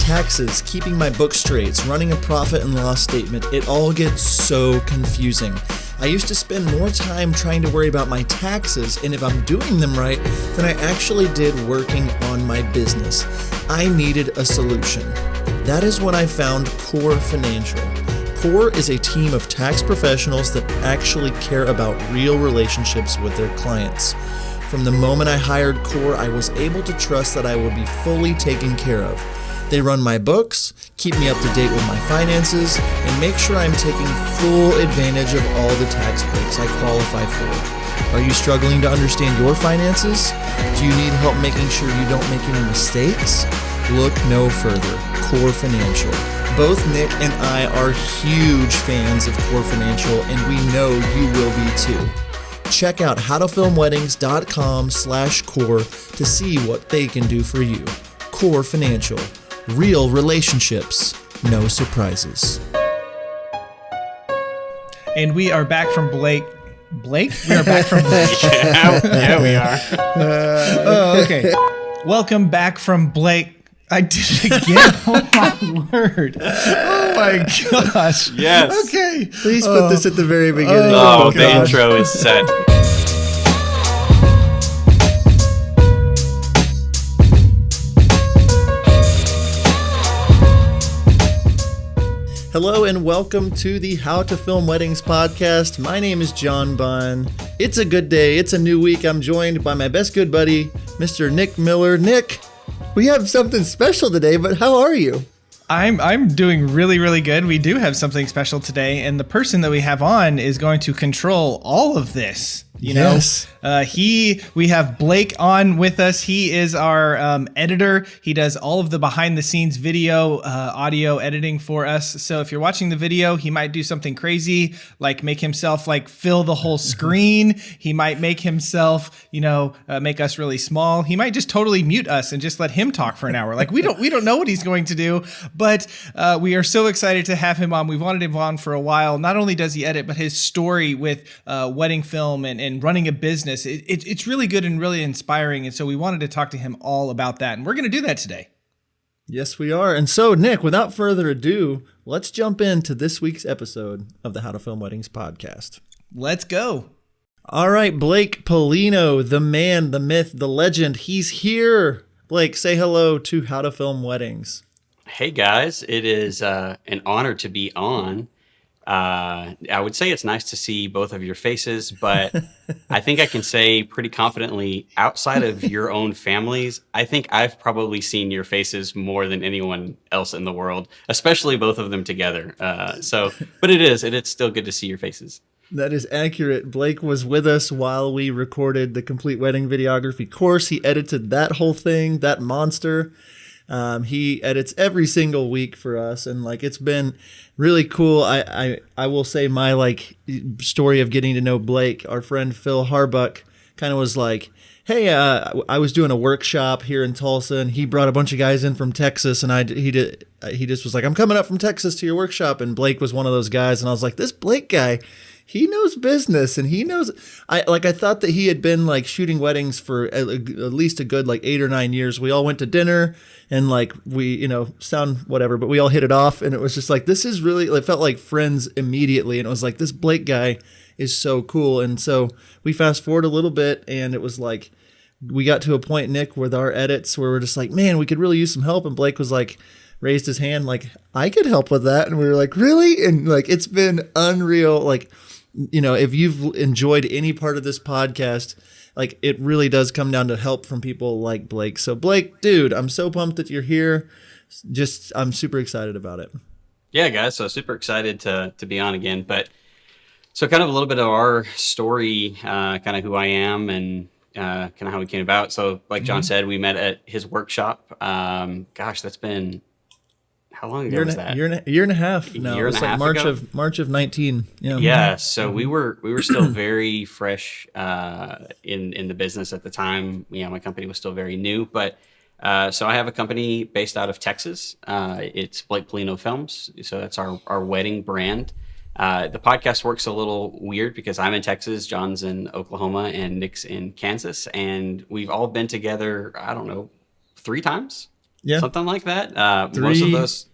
taxes, keeping my books straight, running a profit and loss statement, it all gets so confusing. I used to spend more time trying to worry about my taxes, and if I'm doing them right, than I actually did working on my business. I needed a solution. That is when I found Core Financial. Core is a team of tax professionals that actually care about real relationships with their clients. From the moment I hired Core, I was able to trust that I would be fully taken care of. They run my books, keep me up to date with my finances, and make sure I'm taking full advantage of all the tax breaks I qualify for. Are you struggling to understand your finances? Do you need help making sure you don't make any mistakes? Look no further. Core Financial. Both Nick and I are huge fans of Core Financial, and we know you will be too. Check out howtofilmweddings.com/core to see what they can do for you. Core Financial. Real relationships. No surprises. And we are back from Blake. Blake? We are back from Blake. Yeah, we are. Oh, okay. Welcome back from Blake. I did it again. Oh, my word. Oh, my gosh. Yes. Okay. Please put this at the very beginning. Oh, the intro is set. Hello and welcome to the How to Film Weddings podcast. My name is John Bunn. It's a good day. It's a new week. I'm joined by my best good buddy, Mr. Nick Miller. Nick, we have something special today, but how are you? I'm doing really, really good. We do have something special today, and the person that we have on is going to control all of this. Yes. We have Blake on with us. He is our editor. He does all of the behind the scenes video, audio editing for us. So if you're watching the video, he might do something crazy, like make himself like fill the whole screen. He might make himself, make us really small. He might just totally mute us and just let him talk for an hour. Like we don't know what he's going to do, but we are so excited to have him on. We've wanted him on for a while. Not only does he edit, but his story with wedding film and running a business, it's really good and really inspiring. And so we wanted to talk to him all about that. And we're going to do that today. Yes, we are. And so, Nick, without further ado, let's jump into this week's episode of the How to Film Weddings podcast. Let's go. All right, Blake Pollino, the man, the myth, the legend. He's here. Blake, say hello to How to Film Weddings. Hey, guys. It is an honor to be on. I would say it's nice to see both of your faces, but I think I can say pretty confidently, outside of your own families, I think I've probably seen your faces more than anyone else in the world, especially both of them together. But it's still good to see your faces. That is accurate. Blake was with us while we recorded the complete wedding videography course. He edited that whole thing, that monster. He edits every single week for us, and it's been really cool. I will say my story of getting to know Blake. Our friend Phil Harbuck kind of was like, hey, I was doing a workshop here in Tulsa, and he brought a bunch of guys in from Texas, and he just was like, I'm coming up from Texas to your workshop, and Blake was one of those guys, and I was like, this Blake guy, he knows business, and he knows. I thought that he had been shooting weddings for at least a good 8 or 9 years. We all went to dinner, and we sound whatever, but we all hit it off, and it was just this is really. It felt like friends immediately, and it was this Blake guy is so cool. And so we fast forward a little bit, and it was we got to a point, Nick, with our edits where we're just man, we could really use some help, and Blake was raised his hand I could help with that, and we were really, and it's been unreal. If you've enjoyed any part of this podcast, it really does come down to help from people like Blake. So Blake, dude, I'm so pumped that you're here. I'm super excited about it. Yeah, guys. So super excited to be on again. But so kind of a little bit of our story, kind of who I am and kind of how we came about. So like John said, we met at his workshop. That's been, how long ago was that? Year and a half now. Year and a half March ago? of 19. Yeah. Yeah. So we were still very fresh in the business at the time. My company was still very new, but so I have a company based out of Texas. It's Blake Pollino Films. So that's our wedding brand. The podcast works a little weird because I'm in Texas, John's in Oklahoma, and Nick's in Kansas, and we've all been together, I don't know, 3 times. Yeah. something like that. Most Three- of those.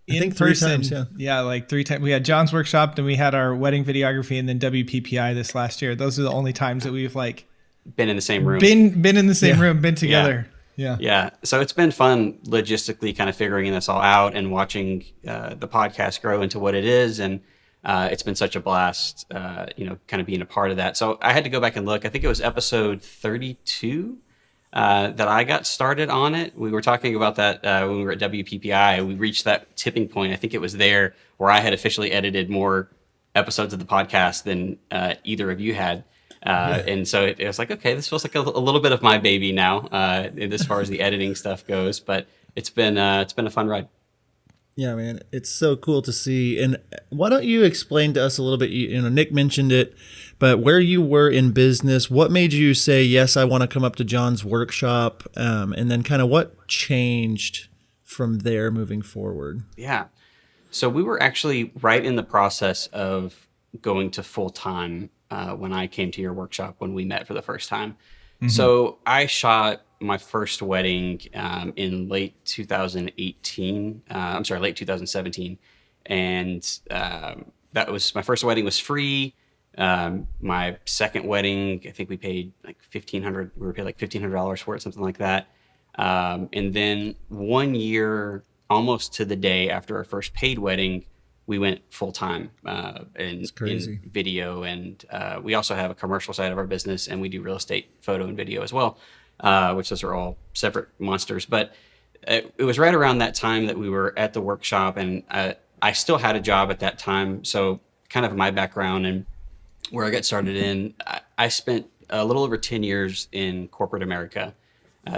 I think in 3 person. times, yeah. Like 3 times. We had John's workshop, then we had our wedding videography, and then WPPI this last year. Those are the only times that we've like Been in the same room. been in the same room, been together. Yeah. Yeah. So it's been fun logistically kind of figuring this all out and watching the podcast grow into what it is. And it's been such a blast, kind of being a part of that. So I had to go back and look. I think it was episode 32 that I got started on it. We were talking about that when we were at WPPI. We reached that tipping point. I think it was there where I had officially edited more episodes of the podcast than either of you had. And so it was like, okay, this feels like a little bit of my baby now, as far as the editing stuff goes. But it's been a fun ride. Yeah, man, it's so cool to see. And why don't you explain to us a little bit? Nick mentioned it, but where you were in business, what made you say, yes, I want to come up to John's workshop, and then kind of what changed from there moving forward? Yeah. So we were actually right in the process of going to full-time when I came to your workshop when we met for the first time. Mm-hmm. So I shot my first wedding in late 2017. And that was my first wedding was free. My second wedding, I think we paid like $1,500. We were paid like $1,500 for it, something like that. And then 1 year, almost to the day after our first paid wedding, we went full time in video, and we also have a commercial side of our business, and we do real estate photo and video as well, which those are all separate monsters. But it was right around that time that we were at the workshop, and I still had a job at that time. So kind of my background and where I got started in, I spent a little over 10 years in corporate America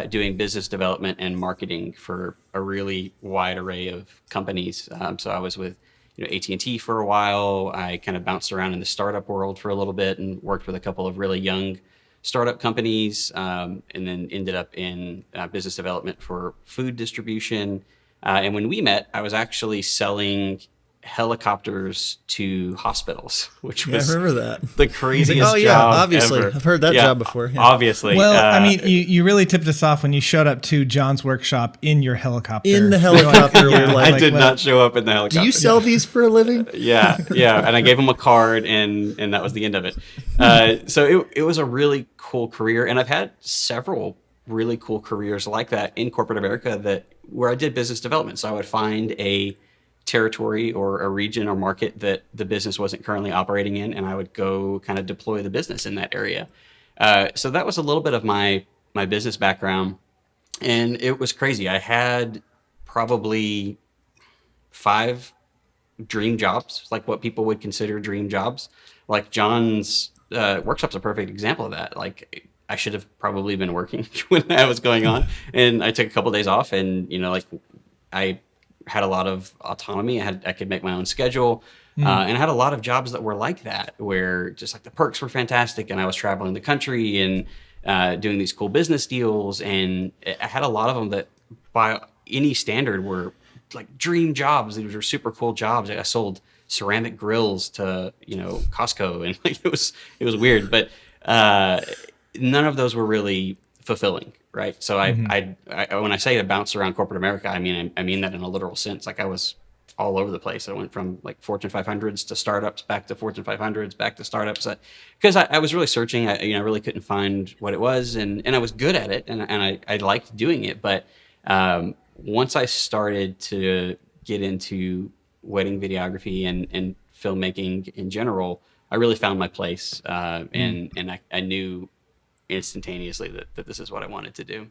doing business development and marketing for a really wide array of companies. So I was with AT&T for a while. I kind of bounced around in the startup world for a little bit and worked with a couple of really young startup companies, and then ended up in business development for food distribution. And when we met, I was actually selling helicopters to hospitals, which was I remember that. the craziest job obviously. Ever. I've heard that job before. Yeah. Obviously. Well, I mean, you really tipped us off when you showed up to John's workshop in your helicopter. In the helicopter. I did not show up in the helicopter. Do you sell these for a living? Yeah. And I gave him a card, and that was the end of it. So it was a really cool career, and I've had several really cool careers like that in corporate America where I did business development. So I would find a territory or a region or market that the business wasn't currently operating in, and I would go kind of deploy the business in that area. So that was a little bit of my business background, and it was crazy. I had probably 5 dream jobs, like what people would consider dream jobs. Like John's workshop's a perfect example of that. Like I should have probably been working when that was going on, and I took a couple of days off, and I had a lot of autonomy. I could make my own schedule, and I had a lot of jobs that were like that, where just like the perks were fantastic, and I was traveling the country and doing these cool business deals, and I had a lot of them that by any standard were like dream jobs. These were super cool jobs. I sold ceramic grills to Costco, and like it was weird, but none of those were really fulfilling. Right. So I when I say I bounced around corporate America, I mean that in a literal sense. Like I was all over the place. I went from like Fortune 500s to startups, back to Fortune 500s, back to startups, because I was really searching. I really couldn't find what it was, and I was good at it, and I liked doing it. But once I started to get into wedding videography and filmmaking in general, I really found my place, and I knew instantaneously that this is what I wanted to do.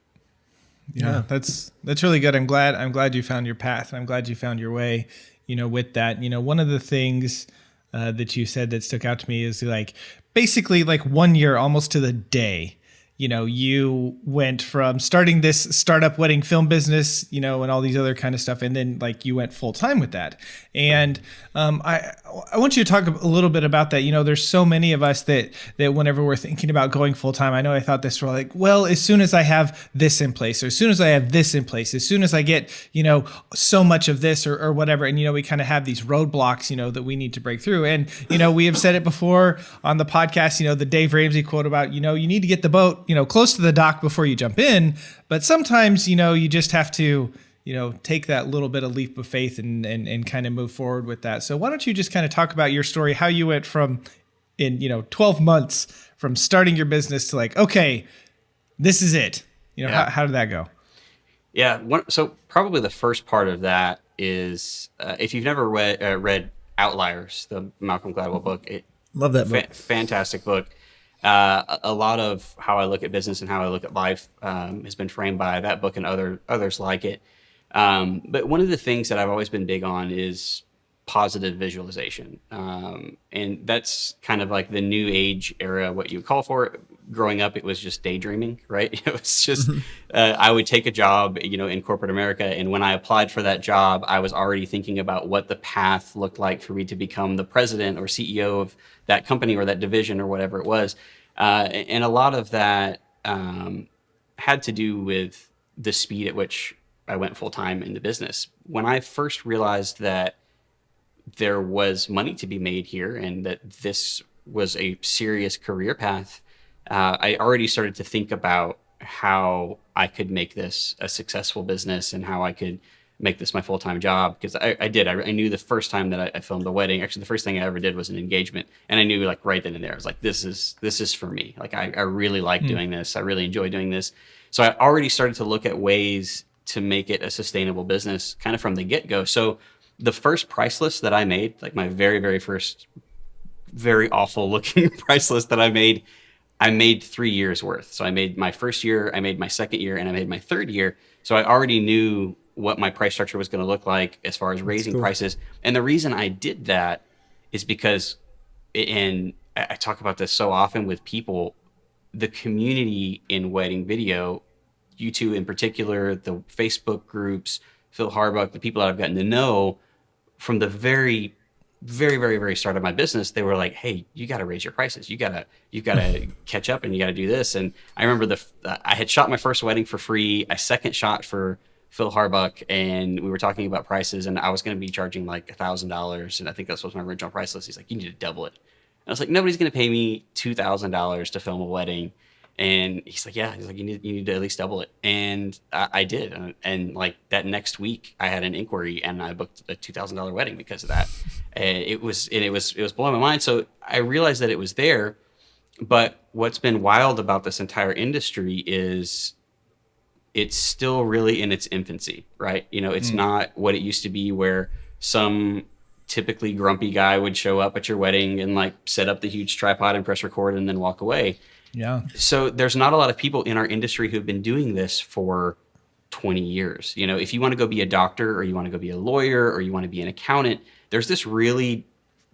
Yeah, that's really good. I'm glad you found your path, and I'm glad you found your way, with that. One of the things that you said that stuck out to me is like basically like 1 year almost to the day, you went from starting this startup wedding film business, and all these other kind of stuff, and then like you went full time with that. And I want you to talk a little bit about that. There's so many of us that whenever we're thinking about going full time, I know I thought this, we're like, well, as soon as I have this in place, or as soon as I have this in place, as soon as I get, so much of this or whatever. And, we kind of have these roadblocks, that we need to break through. And, we have said it before on the podcast, the Dave Ramsey quote about, you need to get the boat, close to the dock before you jump in. But sometimes, you just have to, take that little bit of leap of faith and kind of move forward with that. So why don't you just kind of talk about your story, how you went from 12 months from starting your business to like, okay, this is it. How did that go? Yeah. So probably the first part of that is if you've never read Outliers, the Malcolm Gladwell book. Love that book. Fantastic book. A lot of how I look at business and how I look at life has been framed by that book and others like it. But one of the things that I've always been big on is positive visualization. And that's kind of like the new age era, what you would call for it. Growing up, it was just daydreaming, right? It was just, I would take a job, in corporate America. And when I applied for that job, I was already thinking about what the path looked like for me to become the president or CEO of that company or that division or whatever it was. And a lot of that had to do with the speed at which I went full time in the business. When I first realized that there was money to be made here and that this was a serious career path, I already started to think about how I could make this a successful business and how I could make this my full-time job. Because I knew the first time that I filmed a wedding, actually the first thing I ever did was an engagement. And I knew like right then and there, I was like, this is for me. Like I really like doing this. I really enjoy doing this. So I already started to look at ways to make it a sustainable business kind of from the get-go. So the first price list that I made, like my very, very first, very awful looking price list that I made 3 years worth. So I made my first year, I made my second year, and I made my third year. So I already knew what my price structure was going to look like as far as raising prices. And the reason I did that is because, and I talk about this so often with people, the community in wedding video, you two in particular, the Facebook groups, Phil Harbuck, the people that I've gotten to know from the very, very, very, very start of my business, they were like, "Hey, you got to raise your prices. You got to catch up, and you got to do this." And I remember I had shot my first wedding for free. I second shot for Phil Harbuck, and we were talking about prices, and I was going to be charging like $1,000, and I think that was my original price list. He's like, "You need to double it." And I was like, "Nobody's going to pay me $2,000 to film a wedding." And he's like, "Yeah." He's like, you need to at least double it." And I did. And like that next week I had an inquiry and I booked a $2,000 wedding because of that. And it was blowing my mind. So I realized that it was there. But what's been wild about this entire industry is it's still really in its infancy, right? It's not what it used to be where some typically grumpy guy would show up at your wedding and like set up the huge tripod and press record and then walk away. Yeah. So there's not a lot of people in our industry who've been doing this for 20 years. If you want to go be a doctor or you want to go be a lawyer or you want to be an accountant, there's this really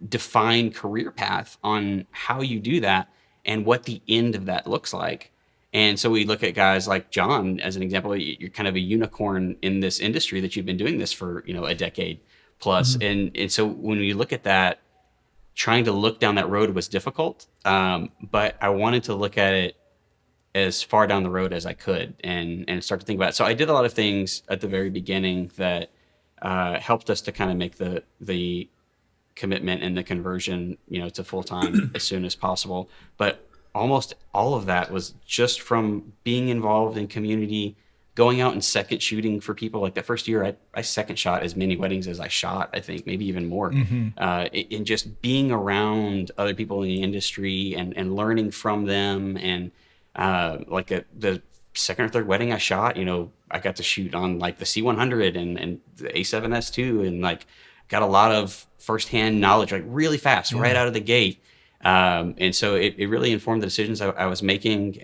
defined career path on how you do that and what the end of that looks like. And so we look at guys like John as an example. You're kind of a unicorn in this industry that you've been doing this for, a decade plus. Mm-hmm. And so when we look at that, trying to look down that road was difficult, but I wanted to look at it as far down the road as I could and start to think about it. So I did a lot of things at the very beginning that helped us to kind of make the commitment and the conversion, to full-time as soon as possible. But almost all of that was just from being involved in community, going out and second shooting for people. Like that first year, I second shot as many weddings as I shot, I think, maybe even more. Mm-hmm. In just being around other people in the industry and learning from them. And the second or third wedding I shot, I got to shoot on like the C100 and the A7S II, and like got a lot of firsthand knowledge, like really fast, right out of the gate. And so it really informed the decisions I was making.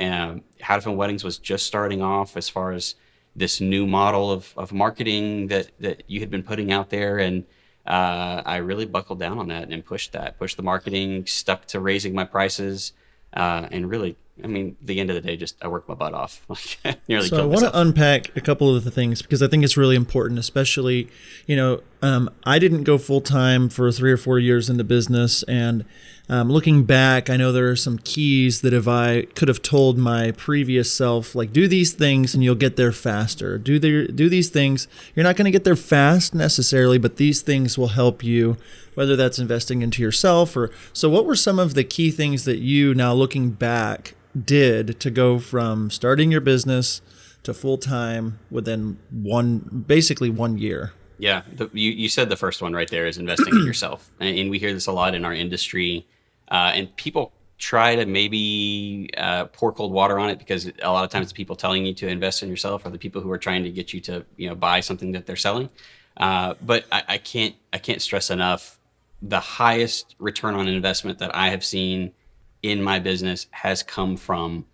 How to Film Weddings was just starting off as far as this new model of marketing that you had been putting out there. And I really buckled down on that and pushed the marketing, stuck to raising my prices, and really, the end of the day, just I worked my butt off. Nearly so killed I want myself. to unpack a couple of the things because I think it's really important, especially, I didn't go full time for 3 or 4 years in the business. And looking back, I know there are some keys that if I could have told my previous self, like do these things and you'll get there faster. Do these things. You're not going to get there fast necessarily, but these things will help you, whether that's investing into yourself or so. What were some of the key things that you, now looking back, did to go from starting your business to full-time within basically 1 year. Yeah, you said the first one right there is investing in yourself, and we hear this a lot in our industry, and people try to maybe pour cold water on it, because a lot of times the people telling you to invest in yourself are the people who are trying to get you to buy something that they're selling. But I can't stress enough, the highest return on investment that I have seen in my business has come from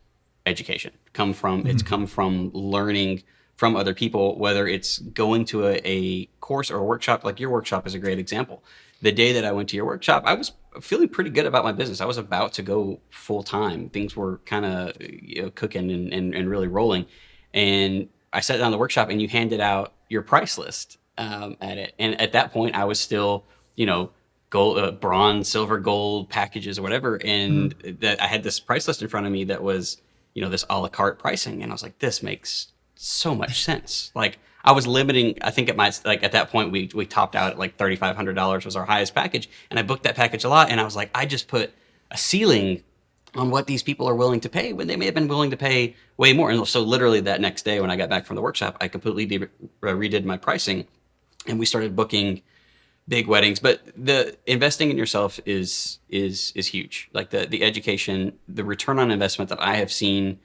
education. It's come from learning from other people, whether it's going to a course or a workshop. Like your workshop is a great example. The day that I went to your workshop, I was feeling pretty good about my business. I was about to go full time. Things were kind of cooking and really rolling. And I sat down in the workshop and you handed out your price list at it. And at that point, I was still, gold, bronze, silver, gold packages or whatever. And that I had this price list in front of me that was, this a la carte pricing. And I was like, this makes so much sense. Like, I was limiting, I think at that point we topped out at like $3,500 was our highest package. And I booked that package a lot. And I was like, I just put a ceiling on what these people are willing to pay when they may have been willing to pay way more. And so literally that next day when I got back from the workshop, I completely redid my pricing and we started booking big weddings. But the investing in yourself is huge. Like the education, the return on investment that I have seen,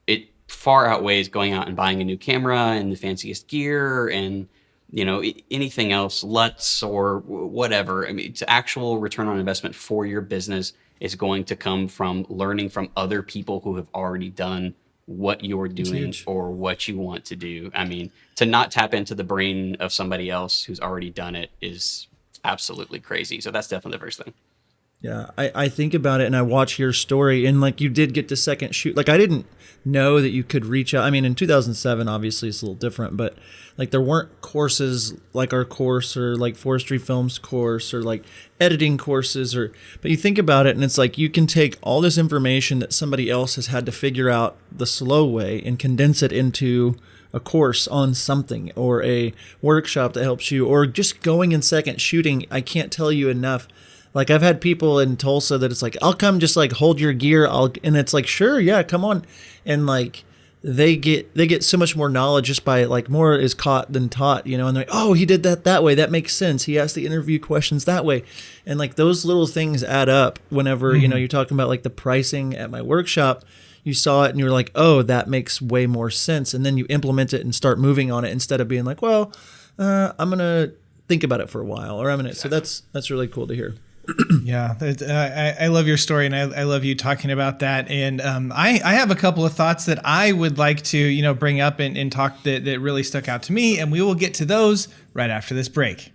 it far outweighs going out and buying a new camera and the fanciest gear and anything else, LUTs or whatever. I mean, it's actual return on investment for your business is going to come from learning from other people who have already done what you're doing or what you want to do. I mean, to not tap into the brain of somebody else who's already done it is absolutely crazy. So that's definitely the first thing. Yeah, I think about it and I watch your story and like you did get to second shoot. Like I didn't know that you could reach out. I mean, in 2007, obviously it's a little different, but like there weren't courses like our course or like Forestry Films course or like editing courses but you think about it and it's like you can take all this information that somebody else has had to figure out the slow way and condense it into a course on something or a workshop that helps you or just going in second shooting. I can't tell you enough. Like I've had people in Tulsa that it's like, I'll come just like hold your gear. And it's like, sure. Yeah, come on. And like, they get so much more knowledge just by like more is caught than taught, and they're like, oh, he did that way. That makes sense. He asked the interview questions that way. And like those little things add up whenever, you're talking about like the pricing at my workshop, you saw it and you're like, oh, that makes way more sense. And then you implement it and start moving on it instead of being like, well, I'm going to think about it for a while or I'm going to, so that's really cool to hear. Yeah, I love your story and I love you talking about that. And I have a couple of thoughts that I would like to, bring up and talk that really stuck out to me. And we will get to those right after this break.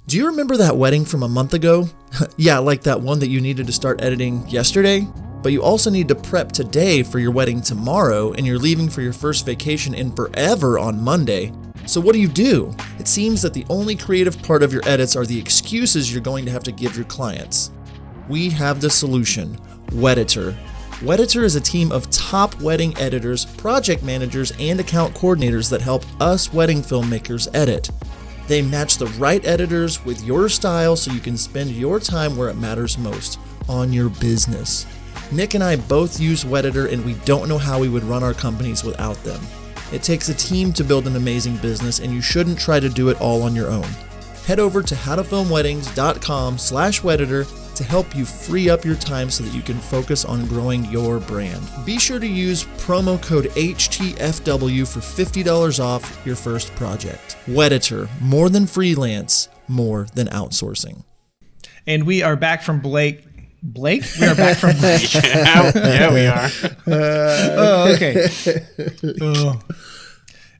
Do you remember that wedding from a month ago? Yeah, like that one that you needed to start editing yesterday? But you also need to prep today for your wedding tomorrow and you're leaving for your first vacation in forever on Monday. So what do? It seems that the only creative part of your edits are the excuses you're going to have to give your clients. We have the solution, Wedditor. Wedditor is a team of top wedding editors, project managers, and account coordinators that help us wedding filmmakers edit. They match the right editors with your style so you can spend your time where it matters most, on your business. Nick and I both use Wedditor and we don't know how we would run our companies without them. It takes a team to build an amazing business and you shouldn't try to do it all on your own. Head over to howtofilmweddings.com/Wedditor to help you free up your time so that you can focus on growing your brand. Be sure to use promo code HTFW for $50 off your first project. Wedditor, more than freelance, more than outsourcing. And we are back from Blake? We are back from Blake. Yeah, we are. Okay.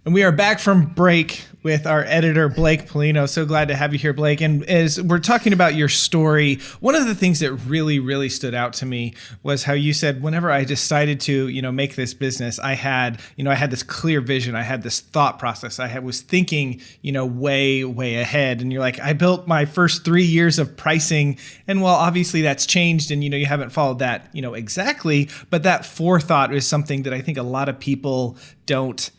And we are back from break with our editor, Blake Pollino. So glad to have you here, Blake. And as we're talking about your story, one of the things that really, really stood out to me was how you said, whenever I decided to, make this business, I had this clear vision. I had this thought process. I was thinking, way, way ahead. And you're like, I built my first 3 years of pricing. And while obviously that's changed and, you haven't followed that, exactly, but that forethought is something that I think a lot of people don't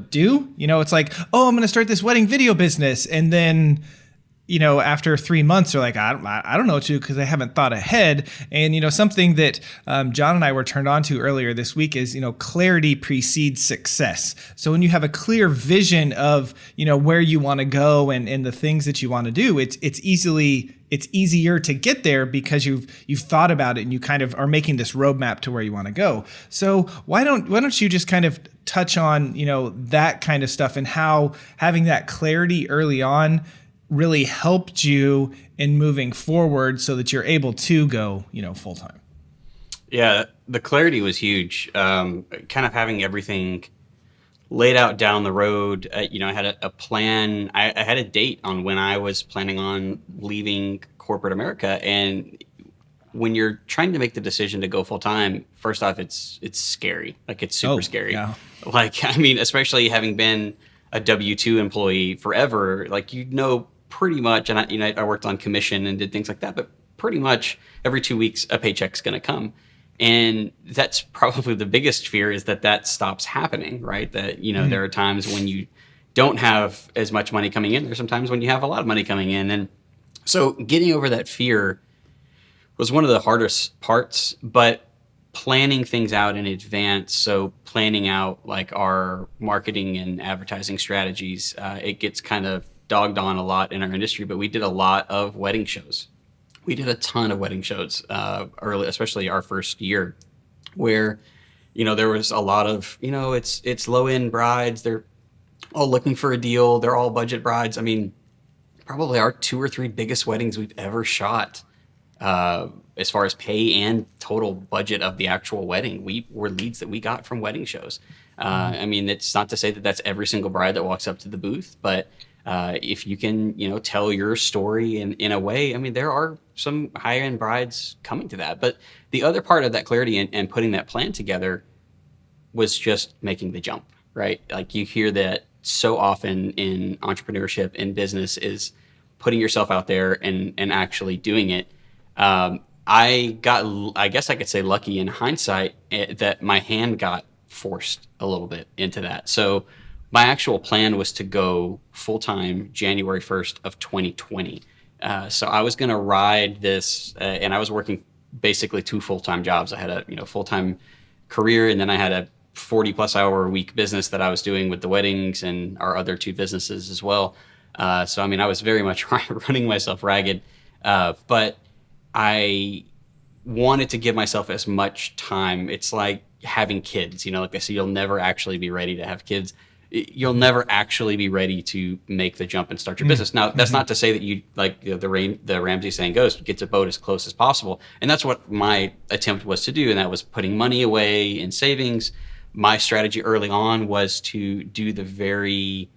do. It's like, oh, I'm going to start this wedding video business. And then after 3 months, they're like, I don't know what to do because I haven't thought ahead. And, something that John and I were turned on to earlier this week is, clarity precedes success. So when you have a clear vision of, where you want to go and the things that you want to do, it's easier to get there because you've thought about it and you kind of are making this roadmap to where you want to go. So why don't you just kind of touch on, that kind of stuff and how having that clarity early on really helped you in moving forward so that you're able to go, full time? Yeah, the clarity was huge. Kind of having everything laid out down the road. I had a plan. I had a date on when I was planning on leaving corporate America. And when you're trying to make the decision to go full time, first off, it's scary. Like, it's super scary. Yeah. Like, especially having been a W-2 employee forever, like, pretty much, and I worked on commission and did things like that, but pretty much every 2 weeks a paycheck's going to come. And that's probably the biggest fear, is that stops happening, right? That, there are times when you don't have as much money coming in. There's sometimes when you have a lot of money coming in. And so getting over that fear was one of the hardest parts, but planning things out in advance. So planning out like our marketing and advertising strategies, it gets kind of dogged on a lot in our industry, but we did a lot of wedding shows. We did a ton of wedding shows early, especially our first year, where, there was a lot of, it's low end brides. They're all looking for a deal. They're all budget brides. I mean, probably our 2 or 3 biggest weddings we've ever shot, as far as pay and total budget of the actual wedding, we were leads that we got from wedding shows. I mean, it's not to say that that's every single bride that walks up to the booth, but if you can, tell your story in a way, I mean, there are some high-end brides coming to that. But the other part of that clarity and putting that plan together was just making the jump, right? Like, you hear that so often in entrepreneurship and business, is putting yourself out there and actually doing it. I guess I could say lucky in hindsight that my hand got forced a little bit into that. So my actual plan was to go full-time January 1st of 2020. So I was going to ride this, and I was working basically 2 full-time jobs. I had a full-time career, and then I had a 40-plus hour a week business that I was doing with the weddings and our other 2 businesses as well. So, I mean, I was very much running myself ragged, but I wanted to give myself as much time. It's like having kids, like I said, you'll never actually be ready to have kids. You'll never actually be ready to make the jump and start your business. Now, that's not to say that you, like the Ramsey saying goes, get to boat as close as possible. And that's what my attempt was to do. And that was putting money away in savings. My strategy early on was to do the very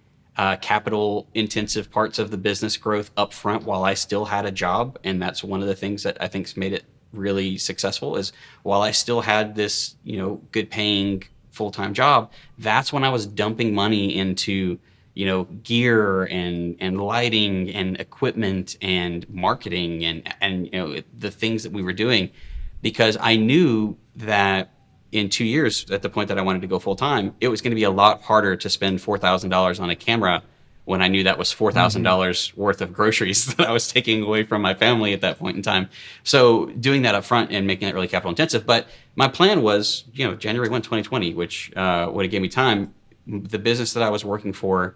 capital intensive parts of the business growth up front while I still had a job. And that's one of the things that I think's made it really successful, is while I still had this, good paying full-time job, that's when I was dumping money into, gear and lighting and equipment and marketing and the things that we were doing, because I knew that in 2 years, at the point that I wanted to go full-time, it was going to be a lot harder to spend $4,000 on a camera when I knew that was $4,000 worth of groceries that I was taking away from my family at that point in time. So doing that up front and making it really capital intensive. But my plan was, January 1, 2020, which would have gave me time. The business that I was working for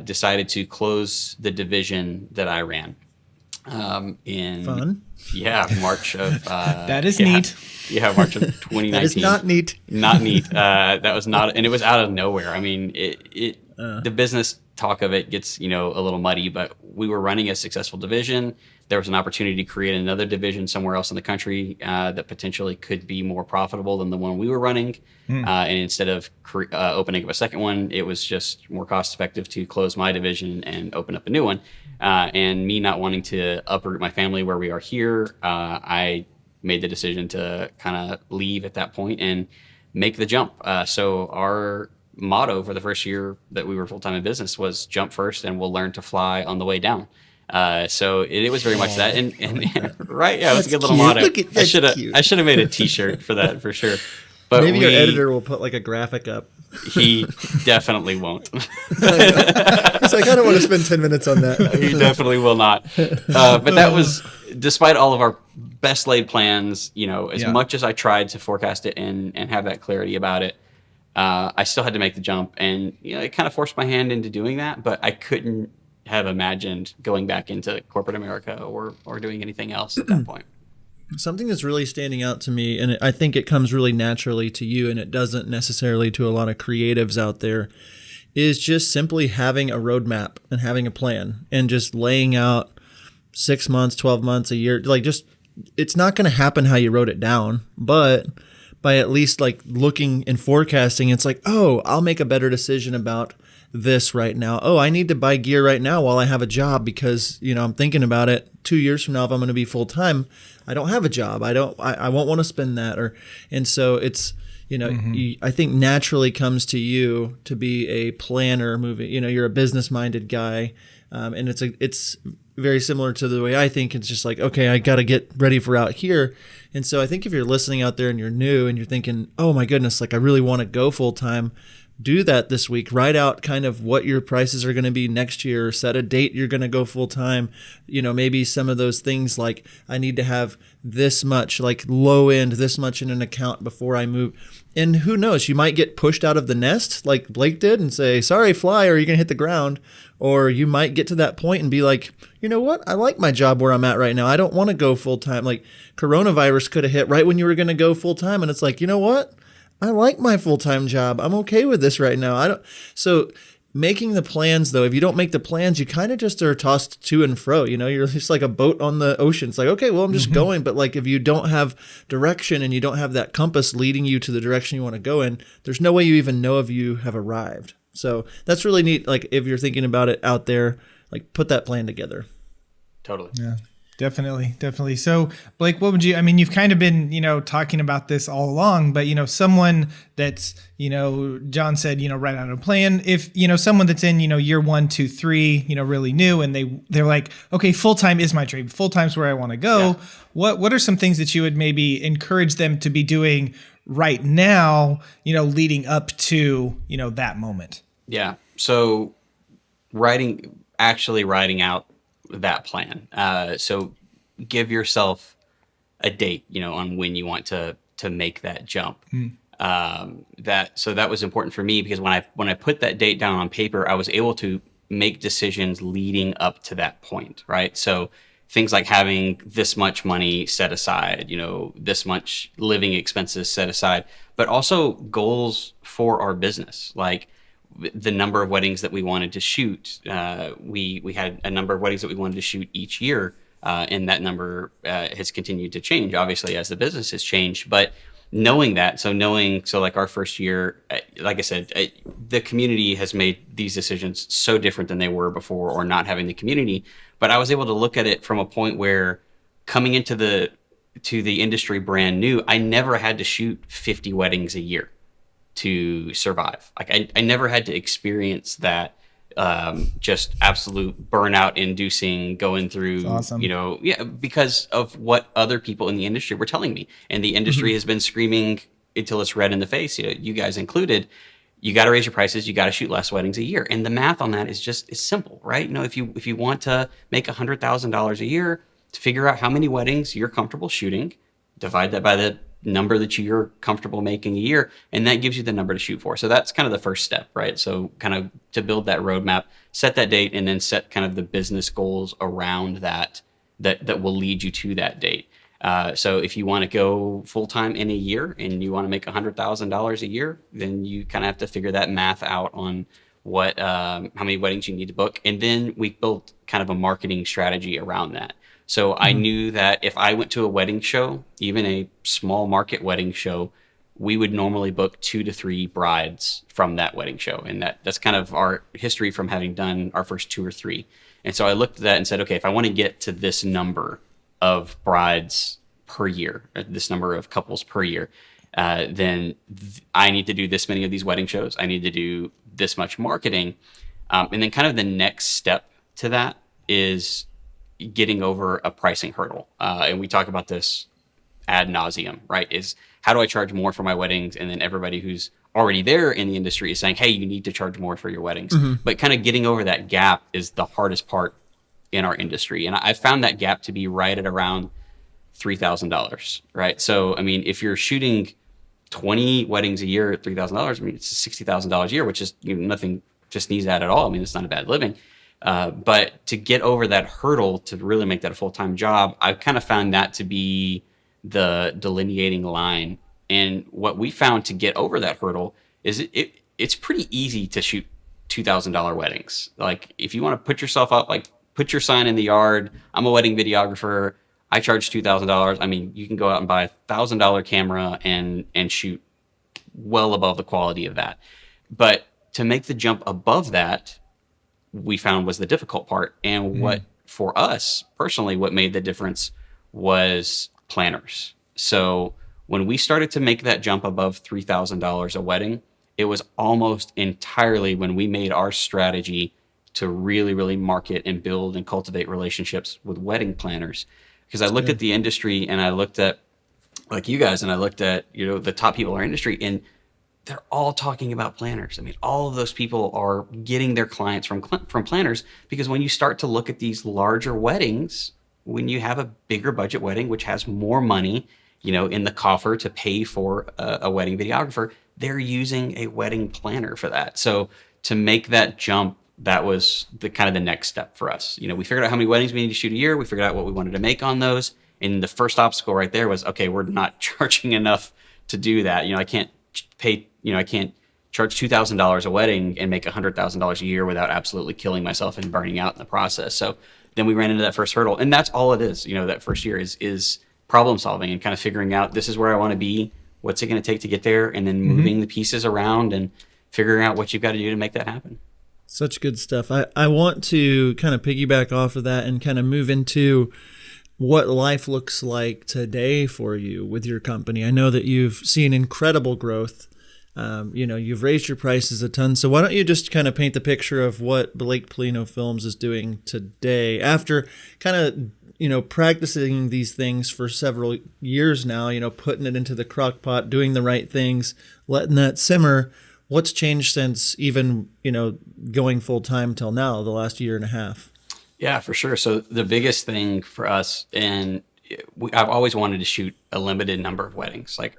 decided to close the division that I ran. In Fun. March of that is neat. Yeah, March of 2019. That is not neat. Not neat. That was not, and it was out of nowhere. I mean, the business talk of it gets, a little muddy, but we were running a successful division. There was an opportunity to create another division somewhere else in the country that potentially could be more profitable than the one we were running. And instead of opening up a second one, it was just more cost effective to close my division and open up a new one. And me not wanting to uproot my family where we are here, I made the decision to kind of leave at that point and make the jump. So our motto for the first year that we were full-time in business was jump first and we'll learn to fly on the way down. So it was very much that. And right. Yeah, it was a good little motto. I should have made a t-shirt for that for sure. But maybe your editor will put like a graphic up. He definitely won't. He's like, I don't want to spend 10 minutes on that. He definitely will not. But that was, despite all of our best laid plans, as much as I tried to forecast it and have that clarity about it, I still had to make the jump. And, it kind of forced my hand into doing that, but I couldn't have imagined going back into corporate America or doing anything else at that point. Something that's really standing out to me, and I think it comes really naturally to you, and it doesn't necessarily to a lot of creatives out there, is just simply having a roadmap and having a plan and just laying out 6 months, 12 months, a year. Like, just, it's not going to happen how you wrote it down, but by at least like looking and forecasting, it's like, oh, I'll make a better decision about this right now. Oh, I need to buy gear right now while I have a job because, I'm thinking about it 2 years from now, if I'm going to be full time, I don't have a job. I won't want to spend that. And so it's, I think naturally comes to you to be a planner moving, you're a business minded guy. And it's very similar to the way I think. It's just like, okay, I got to get ready for out here. And so I think if you're listening out there and you're new and you're thinking, oh my goodness, like I really want to go full time, do that this week. Write out kind of what your prices are going to be next year. Set a date you're going to go full time. Maybe some of those things like I need to have this much, like low end, this much in an account before I move. And who knows, you might get pushed out of the nest like Blake did and say, sorry, fly, or you're going to hit the ground. Or you might get to that point and be like, you know what? I like my job where I'm at right now. I don't want to go full time. Like coronavirus could have hit right when you were going to go full time. And it's like, you know what? I like my full-time job. I'm okay with this right now. So making the plans though, if you don't make the plans, you kind of just are tossed to and fro. You're just like a boat on the ocean. It's like, okay, well, I'm just going. But like, if you don't have direction and you don't have that compass leading you to the direction you want to go in, there's no way you even know if you have arrived. So that's really neat. Like if you're thinking about it out there, like put that plan together. Totally. Yeah. Definitely. So, Blake, what would you've kind of been, talking about this all along, but, someone that's, John said, write out a plan. If, someone that's in, year 1, 2, 3, really new and they're like, okay, full-time is my dream. Full-time's where I want to go. Yeah. What are some things that you would maybe encourage them to be doing right now, leading up to, that moment? Yeah. So writing out that plan. So give yourself a date, on when you want to make that jump. That was important for me because when I put that date down on paper, I was able to make decisions leading up to that point, right? So things like having this much money set aside, this much living expenses set aside, but also goals for our business, like the number of weddings that we wanted to shoot. We had a number of weddings that we wanted to shoot each year, and that number has continued to change, obviously, as the business has changed. But knowing that, so like our first year, like I said, the community has made these decisions so different than they were before, or not having the community. But I was able to look at it from a point where coming into the industry brand new, I never had to shoot 50 weddings a year to survive. Like I never had to experience that just absolute burnout inducing going through, awesome. Because of what other people in the industry were telling me. And the industry has been screaming until it's red in the face, you guys included, you got to raise your prices, you got to shoot less weddings a year. And the math on that is simple, right? If you want to make $100,000 a year, to figure out how many weddings you're comfortable shooting, divide that by the number that you're comfortable making a year, and that gives you the number to shoot for. So that's kind of the first step, right? So kind of to build that roadmap, set that date, and then set kind of the business goals around that will lead you to that date. So if you want to go full-time in a year and you want to make $100,000 a year, then you kind of have to figure that math out on what how many weddings you need to book. And then we built kind of a marketing strategy around that. So I knew that if I went to a wedding show, even a small market wedding show, we would normally book 2 to 3 brides from that wedding show. And that's kind of our history from having done our first 2 or 3. And so I looked at that and said, okay, if I want to get to this number of brides per year, this number of couples per year, then I need to do this many of these wedding shows. I need to do this much marketing. And then kind of the next step to that is getting over a pricing hurdle. And we talk about this ad nauseum, right? Is how do I charge more for my weddings? And then everybody who's already there in the industry is saying, hey, you need to charge more for your weddings. But kind of getting over that gap is the hardest part in our industry. And I found that gap to be right at around $3,000, right? So, I mean, if you're shooting 20 weddings a year at $3,000, I mean, it's $60,000 a year, which is nothing to sneeze at all. I mean, it's not a bad living. But to get over that hurdle to really make that a full-time job, I've kind of found that to be the delineating line. And what we found to get over that hurdle is it's pretty easy to shoot $2,000 weddings. Like if you want to put yourself up, like put your sign in the yard, I'm a wedding videographer, I charge $2,000. I mean, you can go out and buy $1,000 camera and shoot well above the quality of that. But to make the jump above that, we found was the difficult part. And what for us personally, what made the difference was planners. So when we started to make that jump above $3,000 a wedding, it was almost entirely when we made our strategy to really, really market and build and cultivate relationships with wedding planners. Because I looked at the industry and I looked at, like you guys, and I looked at, the top people in our industry, and they're all talking about planners. I mean, all of those people are getting their clients from planners, because when you start to look at these larger weddings, when you have a bigger budget wedding, which has more money, in the coffer to pay for a wedding videographer, they're using a wedding planner for that. So to make that jump, that was the kind of the next step for us. We figured out how many weddings we need to shoot a year. We figured out what we wanted to make on those. And the first obstacle right there was, okay, we're not charging enough to do that. I can't pay, I can't charge $2,000 a wedding and make $100,000 a year without absolutely killing myself and burning out in the process. So then we ran into that first hurdle, and that's all it is. That first year is problem solving and kind of figuring out, this is where I want to be. What's it going to take to get there? And then moving the pieces around and figuring out what you've got to do to make that happen. Such good stuff. I want to kind of piggyback off of that and kind of move into what life looks like today for you with your company. I know that you've seen incredible growth. You've raised your prices a ton. So why don't you just kind of paint the picture of what Blake Pollino Films is doing today after kind of, practicing these things for several years now, putting it into the crock pot, doing the right things, letting that simmer. What's changed since even, going full time till now, the last year and a half? Yeah, for sure. So the biggest thing for us, and I've always wanted to shoot a limited number of weddings. Like,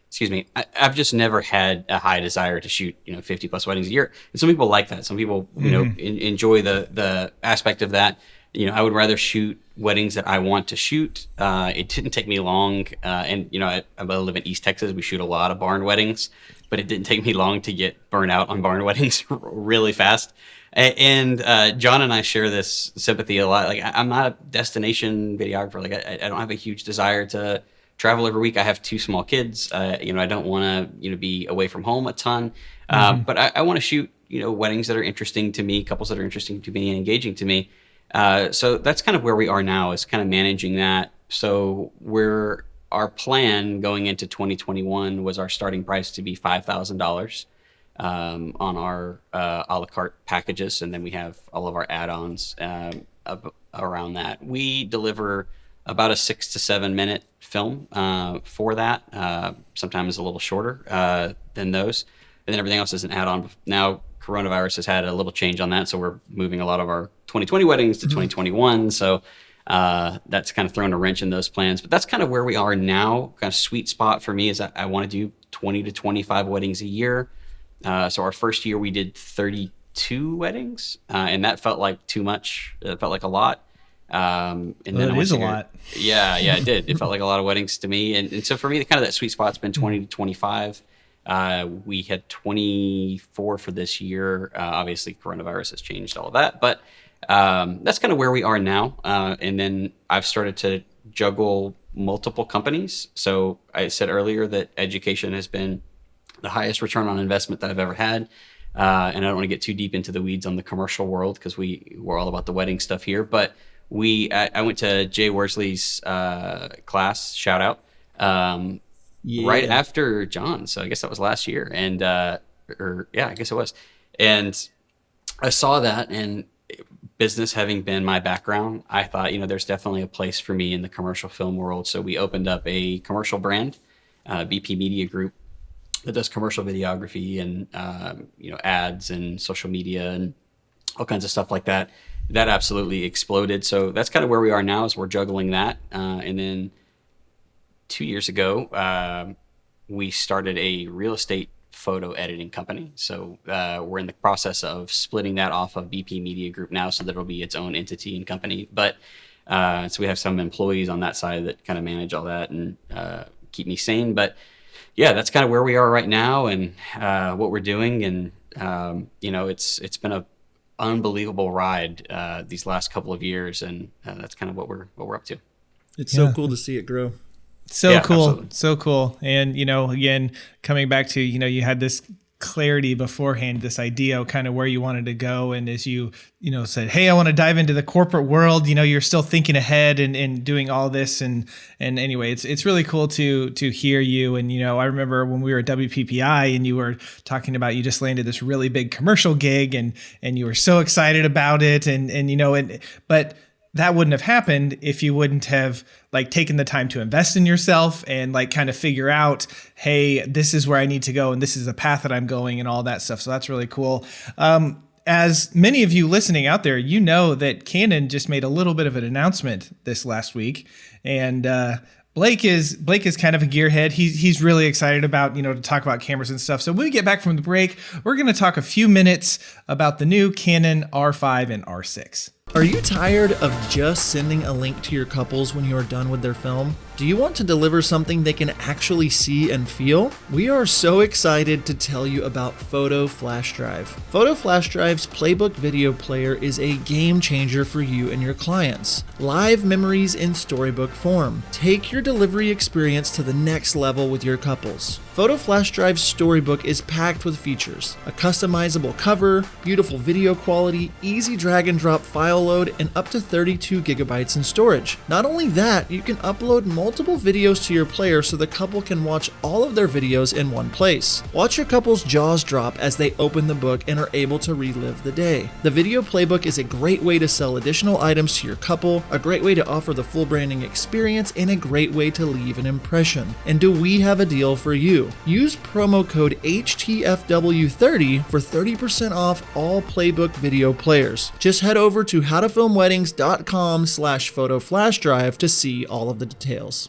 excuse me, I've just never had a high desire to shoot, 50 plus weddings a year. And some people like that. Some people, enjoy the aspect of that. I would rather shoot weddings that I want to shoot. It didn't take me long. And, I live in East Texas. We shoot a lot of barn weddings, but it didn't take me long to get burnt out on barn weddings really fast. And John and I share this sympathy a lot. Like, I'm not a destination videographer. Like, I don't have a huge desire to travel every week. I have 2 small kids. I don't want to, be away from home a ton. But I want to shoot, weddings that are interesting to me, couples that are interesting to me and engaging to me. So that's kind of where we are now, is kind of managing that. So our plan going into 2021 was our starting price to be $5,000 on our a la carte packages, and then we have all of our add-ons around that. We deliver about a 6 to 7 minute film for that. Sometimes a little shorter than those, and then everything else is an add-on. Now coronavirus has had a little change on that, so we're moving a lot of our 2020 weddings to 2021. So that's kind of thrown a wrench in those plans, but that's kind of where we are now. Kind of sweet spot for me is I want to do 20 to 25 weddings a year. So our first year we did 32 weddings, and that felt like too much. It felt like a lot. And then it is a lot. Yeah, it did. It felt like a lot of weddings to me. And so for me, kind of that sweet spot's been 20 to 25. We had 24 for this year. Obviously coronavirus has changed all of that, but that's kind of where we are now. And then I've started to juggle multiple companies. So I said earlier that education has been the highest return on investment that I've ever had. And I don't want to get too deep into the weeds on the commercial world, because we're all about the wedding stuff here. But I went to Jay Worsley's class, shout out, right after John. So I guess that was last year. And I guess it was. And I saw that, and business having been my background, I thought, there's definitely a place for me in the commercial film world. So we opened up a commercial brand, BP Media Group, that does commercial videography and, ads and social media and all kinds of stuff like that. That absolutely exploded. So that's kind of where we are now, is we're juggling that. And then 2 years ago, we started a real estate photo editing company. So we're in the process of splitting that off of BP Media Group now, so that it'll be its own entity and company. But so we have some employees on that side that kind of manage all that and keep me sane. But yeah, that's kind of where we are right now and what we're doing. And it's been a unbelievable ride these last couple of years, and that's kind of what we're up to. It's so cool to see it grow. So cool. Absolutely. So cool. And, again, coming back to, you had this clarity beforehand, this idea of kind of where you wanted to go. And as you, said, hey, I want to dive into the corporate world, you're still thinking ahead and doing all this. And anyway, it's really cool to hear you. And, I remember when we were at WPPI and you were talking about, you just landed this really big commercial gig and you were so excited about it. But that wouldn't have happened if you wouldn't have taken the time to invest in yourself and kind of figure out, hey, this is where I need to go and this is the path that I'm going and all that stuff. So that's really cool. As many of you listening out there, that Canon just made a little bit of an announcement this last week, and Blake is kind of a gearhead. He's really excited about, to talk about cameras and stuff. So when we get back from the break, we're going to talk a few minutes about the new Canon R5 and R6. Are you tired of just sending a link to your couples when you are done with their film? Do you want to deliver something they can actually see and feel? We are so excited to tell you about Photo Flash Drive. Photo Flash Drive's Playbook video player is a game changer for you and your clients. Live memories in storybook form. Take your delivery experience to the next level with your couples. Photo Flash Drive's storybook is packed with features: a customizable cover, beautiful video quality, easy drag and drop file load, and up to 32 gigabytes in storage. Not only that, you can upload multiple videos to your player so the couple can watch all of their videos in one place. Watch your couple's jaws drop as they open the book and are able to relive the day. The video playbook is a great way to sell additional items to your couple, a great way to offer the full branding experience, and a great way to leave an impression. And do we have a deal for you? Use promo code HTFW30 for 30% off all Playbook video players. Just head over to howtofilmweddings.com/photoflashdrive to see all of the details.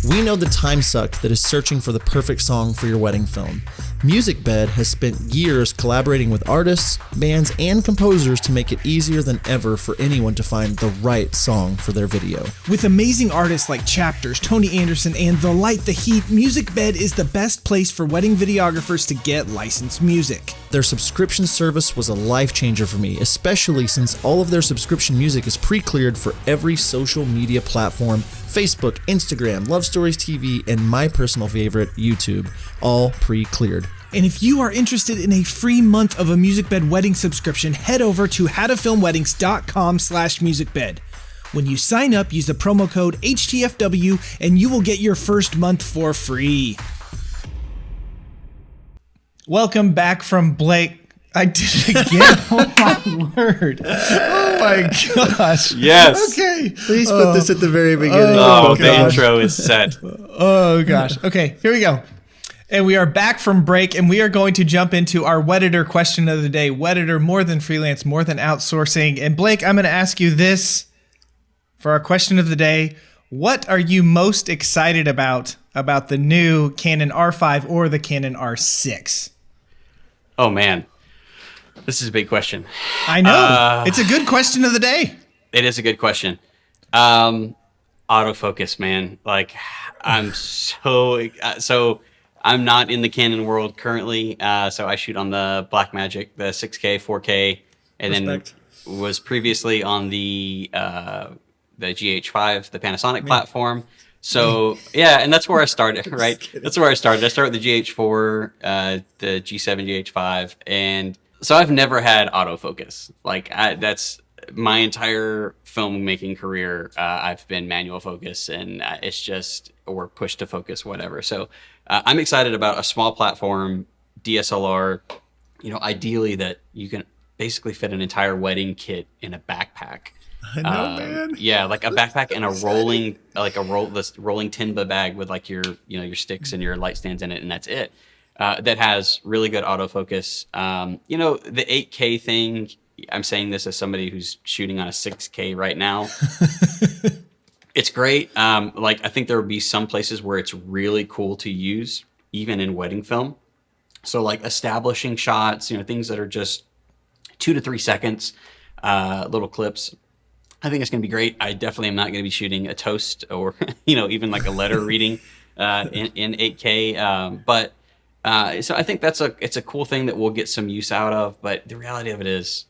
We know the time suck that is searching for the perfect song for your wedding film. MusicBed has spent years collaborating with artists, bands, and composers to make it easier than ever for anyone to find the right song for their video. With amazing artists like Chapters, Tony Anderson, and The Light, The Heat, MusicBed is the best place for wedding videographers to get licensed music. Their subscription service was a life changer for me, especially since all of their subscription music is pre-cleared for every social media platform: Facebook, Instagram, Love Stories TV, and my personal favorite, YouTube, all pre-cleared. And if you are interested in a free month of a MusicBed wedding subscription, head over to howtofilmweddings.com/musicbed. When you sign up, use the promo code HTFW and you will get your first month for free. Welcome back from Blake. I did it again. Oh my word. Oh my gosh. Yes. Okay. Please put this at the very beginning. Oh, the intro is set. Oh gosh. Okay, here we go. And we are back from break, and we are going to jump into our Wedditor question of the day. Wedditor, more than freelance, more than outsourcing. And Blake, I'm going to ask you this for our question of the day. What are you most excited about the new Canon R5 or the Canon R6? Oh, man. This is a big question. I know. It's a good question of the day. It is a good question. Autofocus, man. I'm so I'm not in the Canon world currently. So I shoot on the Blackmagic, the 6K, 4K, and Respect. then was previously on the GH5, the Panasonic platform. So yeah, and that's where I started, right? That's where I started. I started with the GH4, the G7, GH5, and so I've never had autofocus. That's my entire filmmaking career. I've been manual focus, and it's just, or push to focus, whatever. So I'm excited about a small platform DSLR. Ideally that you can basically fit an entire wedding kit in a backpack. I know, man. Yeah, like a backpack and this rolling timba bag with like your sticks and your light stands in it, and that's it. That has really good autofocus. The 8K thing. I'm saying this as somebody who's shooting on a 6K right now. It's great. Like I think there would be some places where it's really cool to use, even in wedding film. So like establishing shots, things that are just 2 to 3 seconds, little clips. I think it's going to be great. I definitely am not going to be shooting a toast or, even like a letter reading in 8K. So I think it's a cool thing that we'll get some use out of. But the reality of it is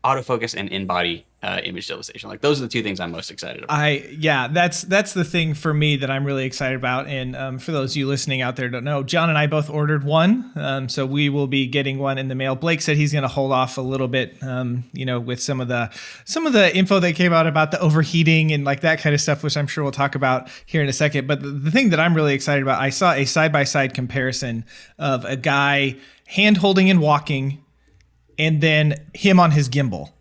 autofocus and in-body image stabilization. Like those are the two things I'm most excited about. That's the thing for me that I'm really excited about. And for those of you listening out there who don't know, John and I both ordered one. So we will be getting one in the mail. Blake said he's going to hold off a little bit, with some of the info that came out about the overheating and like that kind of stuff, which I'm sure we'll talk about here in a second. But the thing that I'm really excited about, I saw a side-by-side comparison of a guy hand holding and walking and then him on his gimbal.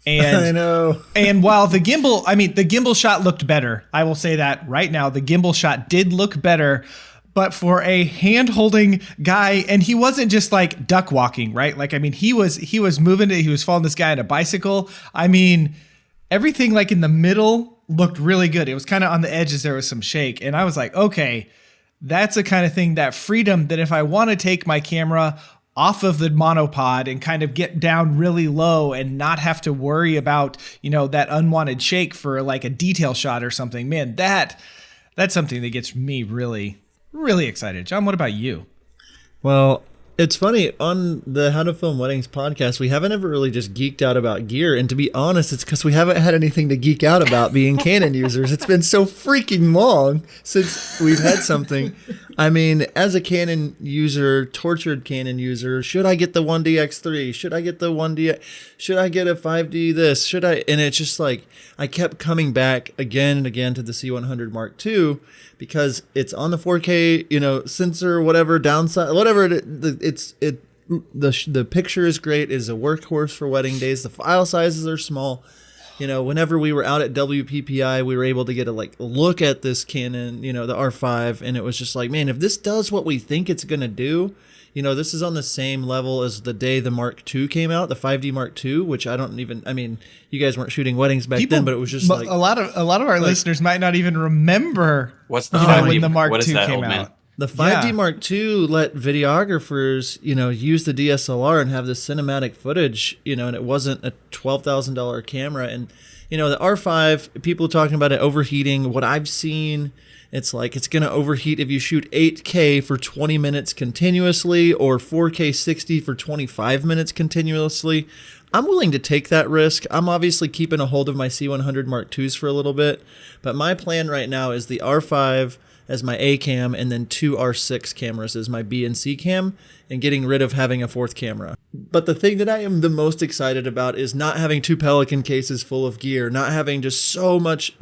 And I know. And while the gimbal shot looked better, I will say that right now, the gimbal shot did look better, but for a hand holding guy, and he wasn't just like duck walking, right? Like, he was moving it. He was following this guy on a bicycle. Everything like in the middle looked really good. It was kind of on the edges. There was some shake. And I was like, okay, that's the kind of thing, that freedom that if I want to take my camera off of the monopod and kind of get down really low and not have to worry about, that unwanted shake for like a detail shot or something, man, that's something that gets me really, really excited. John, what about you? Well, it's funny, on the How to Film Weddings podcast, we haven't ever really just geeked out about gear. And to be honest, it's because we haven't had anything to geek out about being Canon users. It's been so freaking long since we've had something. As a Canon user, tortured Canon user, should I get the 1DX3? Should I get the 1D? Should I get a 5D this? Should I? And it's just like, I kept coming back again and again to the C100 Mark II because it's on the 4K, sensor, whatever, downside, whatever. The picture is great. It is a workhorse for wedding days. The file sizes are small. Whenever we were out at WPPI, we were able to get a look at this Canon, the R5, and it was just like, man, if this does what we think it's going to do, this is on the same level as the day the Mark II came out, the 5D Mark II, which you guys weren't shooting weddings back then, but it was just like a lot of our listeners might not even remember what's the when the Mark II came out. Man? The 5D Mark II let videographers, use the DSLR and have this cinematic footage, and it wasn't a $12,000 camera. And, the R5, people talking about it overheating. What I've seen, it's like it's going to overheat if you shoot 8K for 20 minutes continuously or 4K 60 for 25 minutes continuously. I'm willing to take that risk. I'm obviously keeping a hold of my C100 Mark IIs for a little bit. But my plan right now is the R5 as my A cam and then 2 R6 cameras as my B and C cam, and getting rid of having a fourth camera. But the thing that I am the most excited about is not having 2 Pelican cases full of gear, not having just so much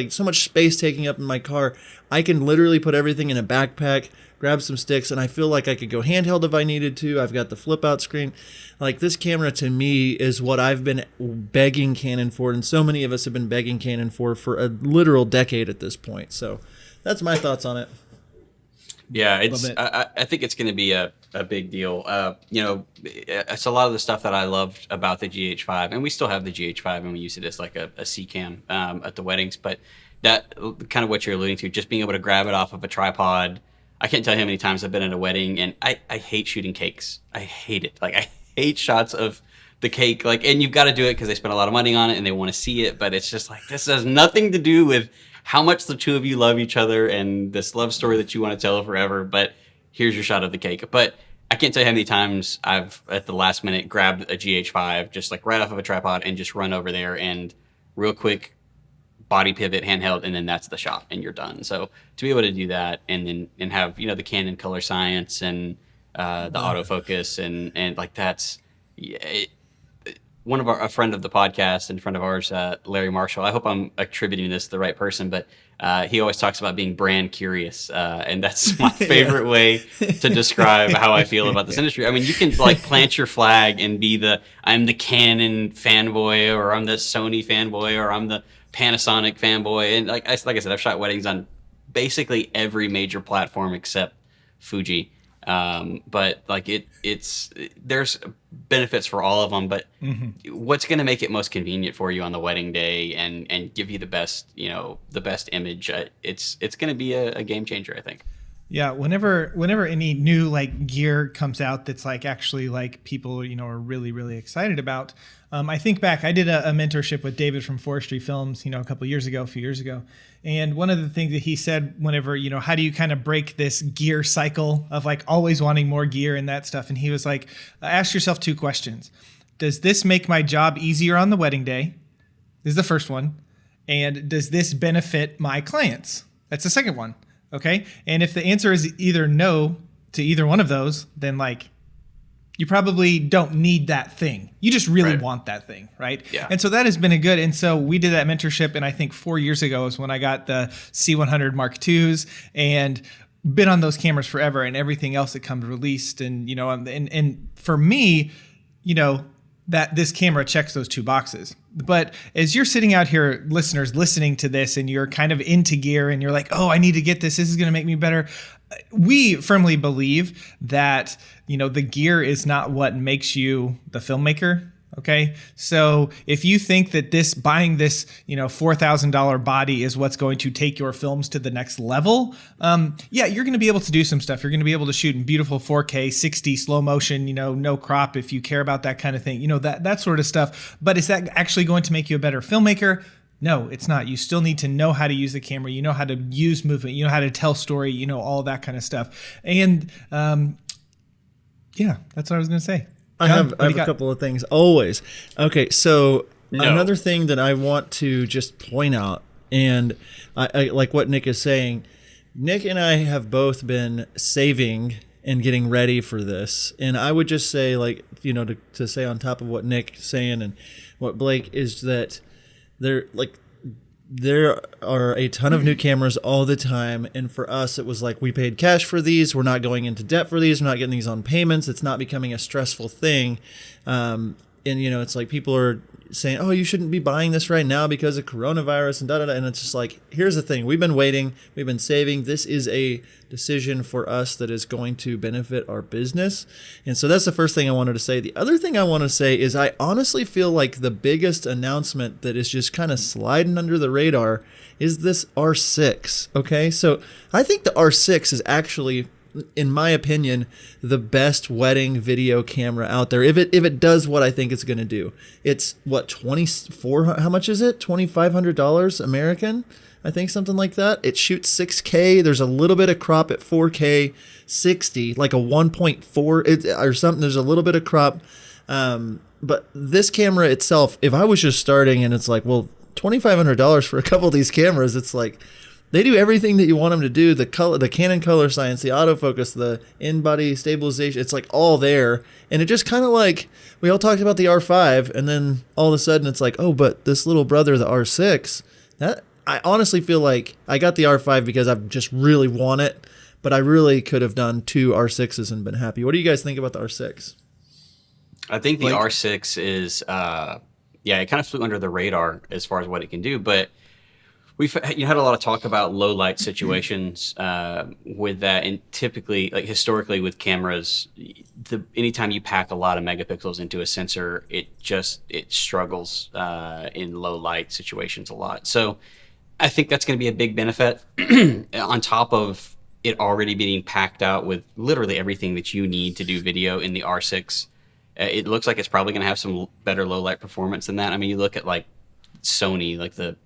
so much space taking up in my car. I can literally put everything in a backpack, grab some sticks, and I feel like I could go handheld if I needed to. I've got the flip out screen. Like, this camera to me is what I've been begging Canon for, and so many of us have been begging Canon for a literal decade at this point. So that's my thoughts on it. Yeah, I think it's going to be a big deal. It's a lot of the stuff that I loved about the GH5, and we still have the GH5, and we use it as like a C cam at the weddings. But that kind of what you're alluding to, just being able to grab it off of a tripod. I can't tell you how many times I've been at a wedding, and I hate shooting cakes. I hate it. Like, I hate shots of the cake. Like, and you've got to do it because they spent a lot of money on it and they want to see it. But it's just like, this has nothing to do with how much the two of you love each other and this love story that you want to tell forever. But here's your shot of the cake. But I can't tell you how many times I've at the last minute grabbed a GH5 just like right off of a tripod and just run over there and real quick body pivot handheld, and then that's the shot and you're done. So to be able to do that and have the Canon color science and the autofocus and like that's a friend of the podcast and friend of ours, Larry Marshall. I hope I'm attributing this to the right person, but he always talks about being brand curious, and that's my favorite way to describe how I feel about this industry. I mean, you can like plant your flag and be I'm the Canon fanboy, or I'm the Sony fanboy, or I'm the Panasonic fanboy, and like I said, I've shot weddings on basically every major platform except Fuji. But like there's benefits for all of them, but what's going to make it most convenient for you on the wedding day and give you the best image, it's going to be a game changer, I think. Yeah, whenever any new like gear comes out that's like actually like people are really really excited about, I think back, I did a mentorship with David from Forestry Films, a few years ago, and one of the things that he said whenever how do you kind of break this gear cycle of like always wanting more gear and that stuff, and he was like, ask yourself 2 questions: does this make my job easier on the wedding day? This is the first one. And does this benefit my clients? That's the second one. Okay. And if the answer is either no to either one of those, then like you probably don't need that thing. You just really want that thing, right? Yeah. And so that has been a good. And so we did that mentorship, and I think 4 years ago is when I got the C100 Mark IIs and been on those cameras forever, and everything else that comes released. And and for me, that this camera checks those 2 boxes. But as you're sitting out here, listeners, listening to this, and you're kind of into gear and you're like, oh, I need to get this. This is going to make me better. We firmly believe that, the gear is not what makes you the filmmaker. Okay. So if you think that buying this, $4,000 body is what's going to take your films to the next level, you're going to be able to do some stuff. You're going to be able to shoot in beautiful 4K, 60 slow motion, no crop if you care about that kind of thing, that sort of stuff. But is that actually going to make you a better filmmaker? No, it's not. You still need to know how to use the camera. You know how to use movement. You know how to tell story. All that kind of stuff. And that's what I was going to say. I have a couple of things always. Okay, so No. another thing that I want to just point out, and I like what Nick is saying. Nick and I have both been saving and getting ready for this, and I would just say, like, to say on top of what Nick's saying and what Blake is, that there are a ton of new cameras all the time, and for us it was like we paid cash for these, we're not going into debt for these, we're not getting these on payments, it's not becoming a stressful thing. And it's like people are saying, oh, you shouldn't be buying this right now because of coronavirus and da-da-da. And it's just like, here's the thing. We've been waiting. We've been saving. This is a decision for us that is going to benefit our business. And so that's the first thing I wanted to say. The other thing I want to say is I honestly feel like the biggest announcement that is just kind of sliding under the radar is this R6. Okay. So I think the R6 is actually, in my opinion, the best wedding video camera out there. If it does what I think it's going to do. It's what, 24, how much is it? $2,500 American? I think something like that. It shoots 6K. There's a little bit of crop at 4K 60, like a 1.4 or something. There's a little bit of crop. But this camera itself, if I was just starting and it's like, well, $2,500 for a couple of these cameras, it's like, they do everything that you want them to do. The color, the Canon color science, the autofocus, the in-body stabilization, it's like all there. And it just kind of like, we all talked about the R5, and then all of a sudden it's like, oh, but this little brother, the R6, that I honestly feel like I got the R5 because I just really want it, but I really could have done 2 R6s and been happy. What do you guys think about the R6? I think the Blake? R6 is, it kind of flew under the radar as far as what it can do, but we've had a lot of talk about low light situations with that, and typically, like historically with cameras, anytime you pack a lot of megapixels into a sensor, it struggles in low light situations a lot. So I think that's going to be a big benefit on top of it already being packed out with literally everything that you need to do video in the R6. It looks like it's probably going to have some better low light performance than that. I mean, you look at like Sony, like the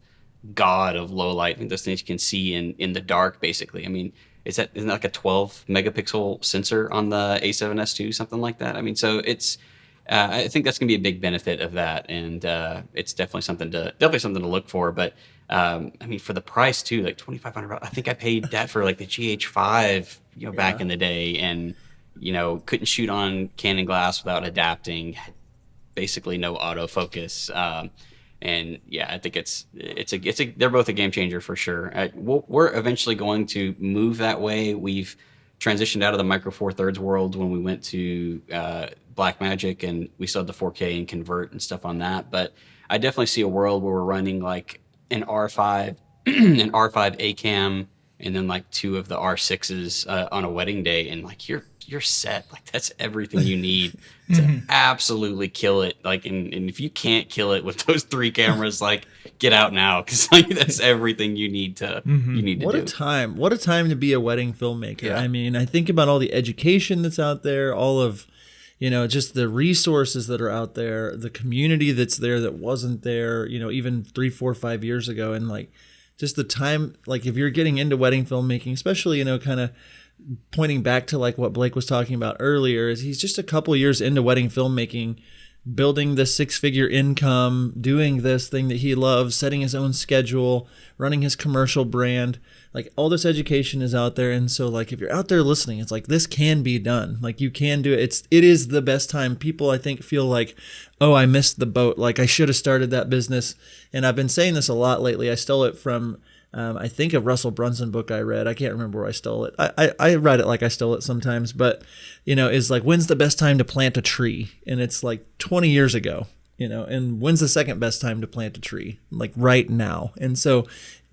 god of low light, and those things you can see in the dark, basically. I mean, isn't that like a 12 megapixel sensor on the A7S II, something like that? I mean, so it's I think that's gonna be a big benefit of that, and it's definitely something to look for. But I mean, for the price too, like $2,500, I think I paid that for like the GH5 back in the day, and couldn't shoot on Canon glass without adapting. basically no autofocus. And yeah, I think they're both a game changer for sure. We're eventually going to move that way. We've transitioned out of the Micro Four Thirds world when we went to Blackmagic, and we still had the 4K and convert and stuff on that. But I definitely see a world where we're running like an R5, an R5 A cam, and then like 2 of the R6s on a wedding day, and like you're set. Like that's everything you need to absolutely kill it. Like, and if you can't kill it with those 3 cameras, like get out now, because like that's everything you need to do. What a time to be a wedding filmmaker. Yeah. I mean, I think about all the education that's out there, all of, just the resources that are out there, the community that's there that wasn't there, even 3, 4, 5 years ago. And like, just the time, like if you're getting into wedding filmmaking, especially, kind of pointing back to like what Blake was talking about earlier, is he's just a couple years into wedding filmmaking, building this 6-figure income, doing this thing that he loves, setting his own schedule, running his commercial brand. Like all this education is out there. And so like if you're out there listening, it's like this can be done. Like you can do it. It is the best time. People I think feel like, oh, I missed the boat. Like I should have started that business. And I've been saying this a lot lately. I stole it from I think a Russell Brunson book I read. I can't remember where I stole it. I write it like I stole it sometimes, but is like, when's the best time to plant a tree? And it's like 20 years ago, and when's the second best time to plant a tree? Like right now. And so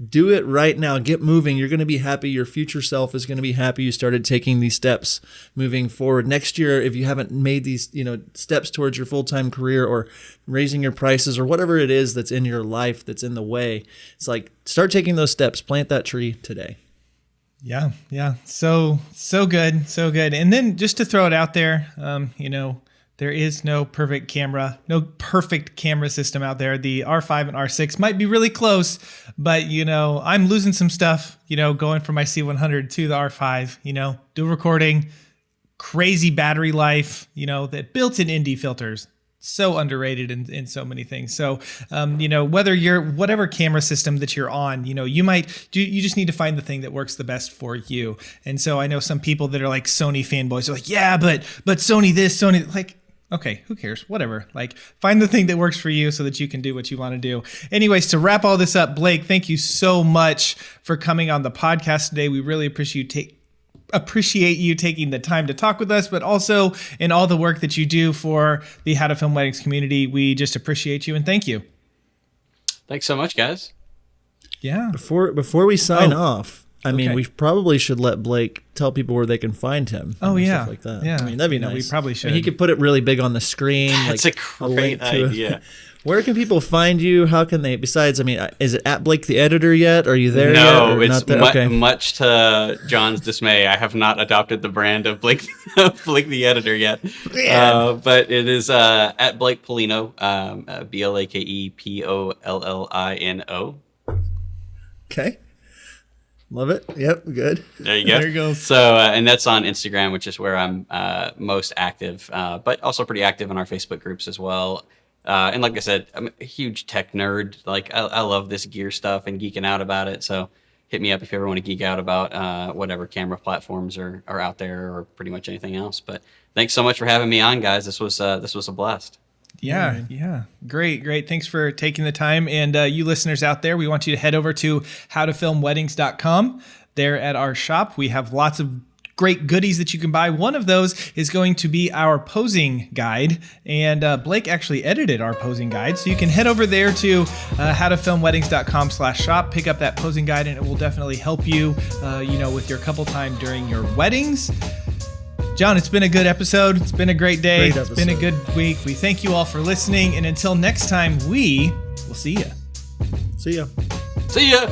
do it right now. Get moving. You're going to be happy. Your future self is going to be happy you started taking these steps moving forward. Next year, if you haven't made these, steps towards your full-time career or raising your prices or whatever it is that's in your life that's in the way, it's like start taking those steps. Plant that tree today. Yeah. So good. So good. And then just to throw it out there, there is no perfect camera system out there. The R5 and R6 might be really close, but I'm losing some stuff, going from my C100 to the R5, dual recording, crazy battery life, the built-in ND filters, so underrated in so many things. So, whether whatever camera system that you're on, you just need to find the thing that works the best for you. And so I know some people that are like Sony fanboys are like, yeah, but Sony this, Sony, like, okay, who cares? Whatever. Like, find the thing that works for you so that you can do what you want to do. Anyways, to wrap all this up, Blake, thank you so much for coming on the podcast today. We really appreciate you taking the time to talk with us, but also in all the work that you do for the How to Film Weddings community. We just appreciate you and thank you. Thanks so much, guys. Yeah. Before we sign off, I mean, we probably should let Blake tell people where they can find him. Oh, yeah. Stuff like that. Yeah. I mean, that'd be nice. We probably should. He could put it really big on the screen. That's like a great idea. Where can people find you? How can they, besides, I mean, is it at Blake the Editor yet? Are you there yet? No, or it's not there? Okay. much to John's dismay. I have not adopted the brand of Blake the Editor yet. But it is at Blake Pollino, BlakePollino. Okay. Love it. Yep. Good. There you go. There you go. So, and that's on Instagram, which is where I'm most active, but also pretty active in our Facebook groups as well. And like I said, I'm a huge tech nerd. Like I love this gear stuff and geeking out about it. So hit me up if you ever want to geek out about whatever camera platforms are out there or pretty much anything else. But thanks so much for having me on, guys. This was a blast. Yeah. Great. Thanks for taking the time. And you listeners out there, we want you to head over to howtofilmweddings.com. There at our shop, we have lots of great goodies that you can buy. One of those is going to be our posing guide. And Blake actually edited our posing guide. So you can head over there to howtofilmweddings.com/shop, pick up that posing guide, and it will definitely help you, with your couple time during your weddings. John, it's been a good episode. It's been a great day. It's been a good week. We thank you all for listening. And until next time, we will see you. See ya. See ya.